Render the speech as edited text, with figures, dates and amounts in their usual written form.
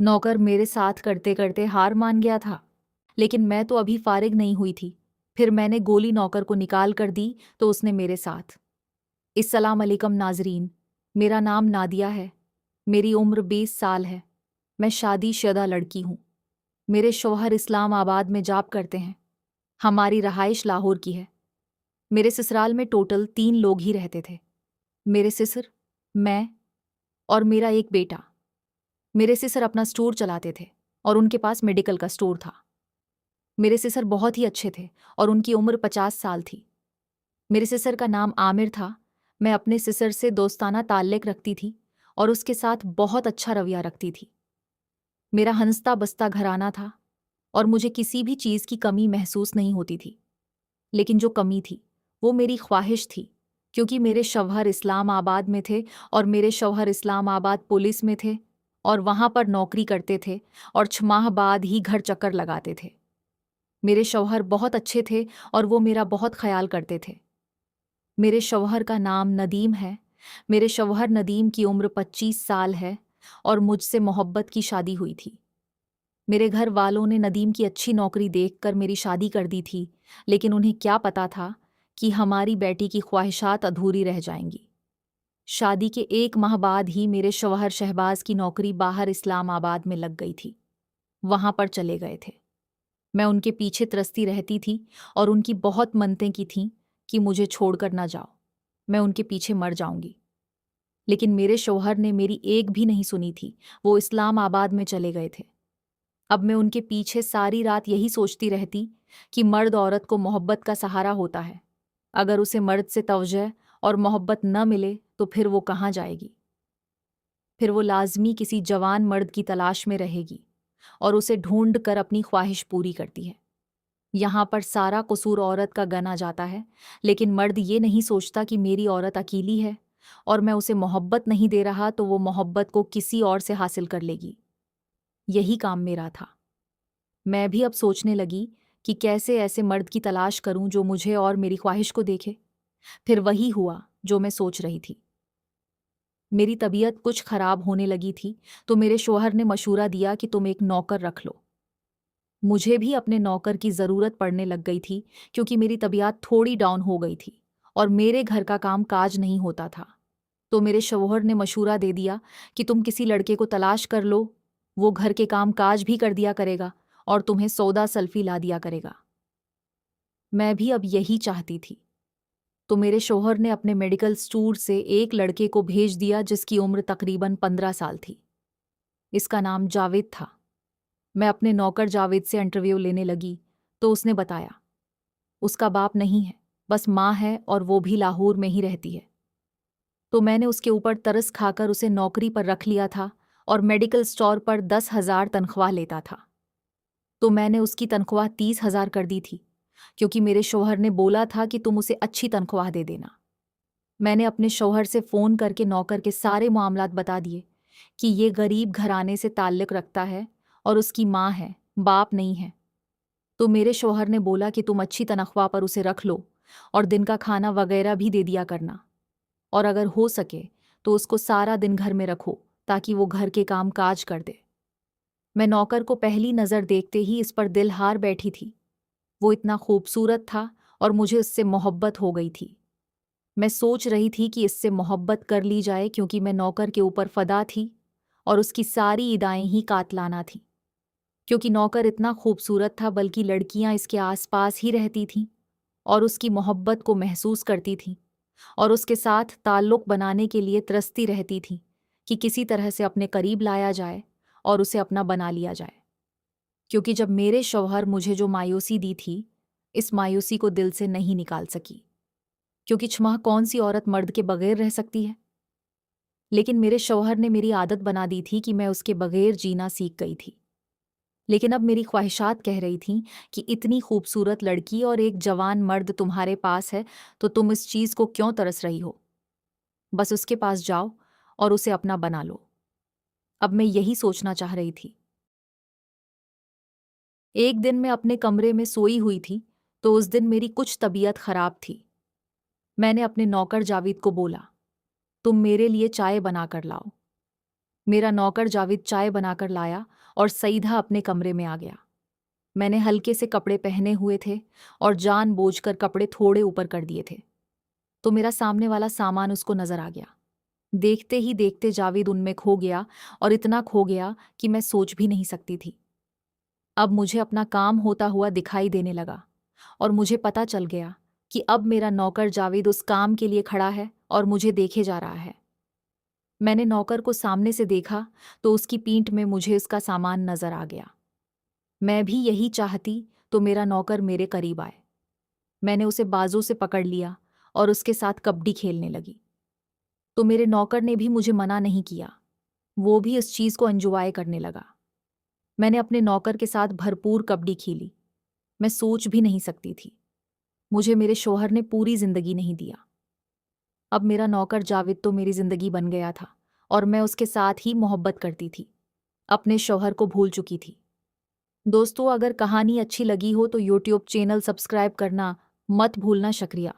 नौकर मेरे साथ करते करते हार मान गया था, लेकिन मैं तो अभी फारिग नहीं हुई थी। फिर मैंने गोली नौकर को निकाल कर दी तो उसने मेरे साथ। अस्सलाम अलैकुम नाजरीन, मेरा नाम नादिया है। मेरी उम्र 20 साल है। मैं शादीशुदा लड़की हूँ। मेरे शौहर इस्लामाबाद में जॉब करते हैं। हमारी रहाइश लाहौर की है। मेरे ससुराल में टोटल 3 लोग ही रहते थे। मेरे ससुर, मैं और मेरा एक बेटा। मेरे ससुर अपना स्टोर चलाते थे और उनके पास मेडिकल का स्टोर था। मेरे ससुर बहुत ही अच्छे थे और उनकी उम्र 50 साल थी। मेरे ससुर का नाम आमिर था। मैं अपने ससुर से दोस्ताना ताल्लुक़ रखती थी और उसके साथ बहुत अच्छा रवैया रखती थी। मेरा हंसता बसता घराना था और मुझे किसी भी चीज़ की कमी महसूस नहीं होती थी। लेकिन जो कमी थी वो मेरी ख्वाहिश थी, क्योंकि मेरे शौहर इस्लामाबाद में थे और मेरे शौहर इस्लामाबाद पुलिस में थे और वहाँ पर नौकरी करते थे और 6 माह बाद ही घर चक्कर लगाते थे। मेरे शौहर बहुत अच्छे थे और वो मेरा बहुत ख्याल करते थे। मेरे शौहर का नाम नदीम है। मेरे शौहर नदीम की उम्र 25 साल है और मुझसे मोहब्बत की शादी हुई थी। मेरे घर वालों ने नदीम की अच्छी नौकरी देखकर मेरी शादी कर दी थी, लेकिन उन्हें क्या पता था कि हमारी बेटी की ख्वाहिशात अधूरी रह जाएंगी। शादी के 1 माह बाद ही मेरे शौहर शहबाज की नौकरी बाहर इस्लामाबाद में लग गई थी। वहां पर चले गए थे। मैं उनके पीछे तरसती रहती थी और उनकी बहुत मन्नतें की थीं कि मुझे छोड़कर ना जाओ, मैं उनके पीछे मर जाऊंगी। लेकिन मेरे शौहर ने मेरी एक भी नहीं सुनी थी। वो इस्लामाबाद में चले गए थे। अब मैं उनके पीछे सारी रात यही सोचती रहती कि मर्द औरत को मोहब्बत का सहारा होता है। अगर उसे मर्द से तवज्जो और मोहब्बत न मिले तो फिर वो कहाँ जाएगी? फिर वो लाजमी किसी जवान मर्द की तलाश में रहेगी और उसे ढूंढ कर अपनी ख्वाहिश पूरी करती है। यहाँ पर सारा कसूर औरत का गना जाता है, लेकिन मर्द ये नहीं सोचता कि मेरी औरत अकेली है और मैं उसे मोहब्बत नहीं दे रहा तो वो मोहब्बत को किसी और से हासिल कर लेगी। यही काम मेरा था। मैं भी अब सोचने लगी कि कैसे ऐसे मर्द की तलाश करूं जो मुझे और मेरी ख्वाहिश को देखे। फिर वही हुआ जो मैं सोच रही थी। मेरी तबीयत कुछ खराब होने लगी थी तो मेरे शौहर ने मशूरा दिया कि तुम एक नौकर रख लो। मुझे भी अपने नौकर की ज़रूरत पड़ने लग गई थी, क्योंकि मेरी तबीयत थोड़ी डाउन हो गई थी और मेरे घर का काम काज नहीं होता था। तो मेरे शौहर ने मशूरा दे दिया कि तुम किसी लड़के को तलाश कर लो, वो घर के काम काज भी कर दिया करेगा और तुम्हें सौदा सल्फी ला दिया करेगा। मैं भी अब यही चाहती थी। तो मेरे शौहर ने अपने मेडिकल स्टोर से एक लड़के को भेज दिया जिसकी उम्र तकरीबन 15 साल थी। इसका नाम जावेद था। मैं अपने नौकर जावेद से इंटरव्यू लेने लगी तो उसने बताया उसका बाप नहीं है, बस माँ है और वो भी लाहौर में ही रहती है। तो मैंने उसके ऊपर तरस खाकर उसे नौकरी पर रख लिया था और मेडिकल स्टोर पर 10,000 तनख्वाह लेता था। तो मैंने उसकी तनख्वाह 30,000 कर दी थी, क्योंकि मेरे शौहर ने बोला था कि तुम उसे अच्छी तनख्वाह दे देना। मैंने अपने शौहर से फ़ोन करके नौकर के सारे मामलात बता दिए कि ये गरीब घराने से ताल्लुक़ रखता है और उसकी माँ है, बाप नहीं है। तो मेरे शौहर ने बोला कि तुम अच्छी तनख्वाह पर उसे रख लो और दिन का खाना वगैरह भी दे दिया करना, और अगर हो सके तो उसको सारा दिन घर में रखो ताकि वो घर के काम काज कर दे। मैं नौकर को पहली नज़र देखते ही इस पर दिल हार बैठी थी। वो इतना खूबसूरत था और मुझे उससे मोहब्बत हो गई थी। मैं सोच रही थी कि इससे मोहब्बत कर ली जाए, क्योंकि मैं नौकर के ऊपर फ़दा थी और उसकी सारी इदाएं ही कातलाना थीं। क्योंकि नौकर इतना खूबसूरत था, बल्कि लड़कियां इसके आसपास ही रहती थीं और उसकी मोहब्बत को महसूस करती थीं और उसके साथ ताल्लुक़ बनाने के लिए तरसती रहती थीं कि किसी तरह से अपने करीब लाया जाए और उसे अपना बना लिया जाए। क्योंकि जब मेरे शौहर मुझे जो मायूसी दी थी, इस मायूसी को दिल से नहीं निकाल सकी, क्योंकि छमाह कौन सी औरत मर्द के बगैर रह सकती है। लेकिन मेरे शौहर ने मेरी आदत बना दी थी कि मैं उसके बगैर जीना सीख गई थी। लेकिन अब मेरी ख्वाहिशात कह रही थीं कि इतनी खूबसूरत लड़की और एक जवान मर्द तुम्हारे पास है, तो तुम इस चीज़ को क्यों तरस रही हो? बस उसके पास जाओ और उसे अपना बना लो। अब मैं यही सोचना चाह रही थी। एक दिन मैं अपने कमरे में सोई हुई थी, तो उस दिन मेरी कुछ तबीयत खराब थी। मैंने अपने नौकर जावेद को बोला, तुम मेरे लिए चाय बना कर लाओ। मेरा नौकर जावेद चाय बनाकर लाया और सीधा अपने कमरे में आ गया। मैंने हल्के से कपड़े पहने हुए थे और जानबूझकर कपड़े थोड़े ऊपर कर दिए थे, तो मेरा सामने वाला सामान उसको नजर आ गया। देखते ही देखते जावेद उनमें खो गया और इतना खो गया कि मैं सोच भी नहीं सकती थी। अब मुझे अपना काम होता हुआ दिखाई देने लगा और मुझे पता चल गया कि अब मेरा नौकर जावेद उस काम के लिए खड़ा है और मुझे देखे जा रहा है। मैंने नौकर को सामने से देखा तो उसकी पीठ में मुझे उसका सामान नजर आ गया। मैं भी यही चाहती तो मेरा नौकर मेरे करीब आए। मैंने उसे बाजू से पकड़ लिया और उसके साथ कबड्डी खेलने लगी, तो मेरे नौकर ने भी मुझे मना नहीं किया। वो भी इस चीज को एंजॉय करने लगा। मैंने अपने नौकर के साथ भरपूर कबड्डी खेली। मैं सोच भी नहीं सकती थी। मुझे मेरे शौहर ने पूरी जिंदगी नहीं दिया। अब मेरा नौकर जावेद तो मेरी जिंदगी बन गया था और मैं उसके साथ ही मोहब्बत करती थी, अपने शौहर को भूल चुकी थी। दोस्तों, अगर कहानी अच्छी लगी हो तो यूट्यूब चैनल सब्सक्राइब करना मत भूलना। शुक्रिया।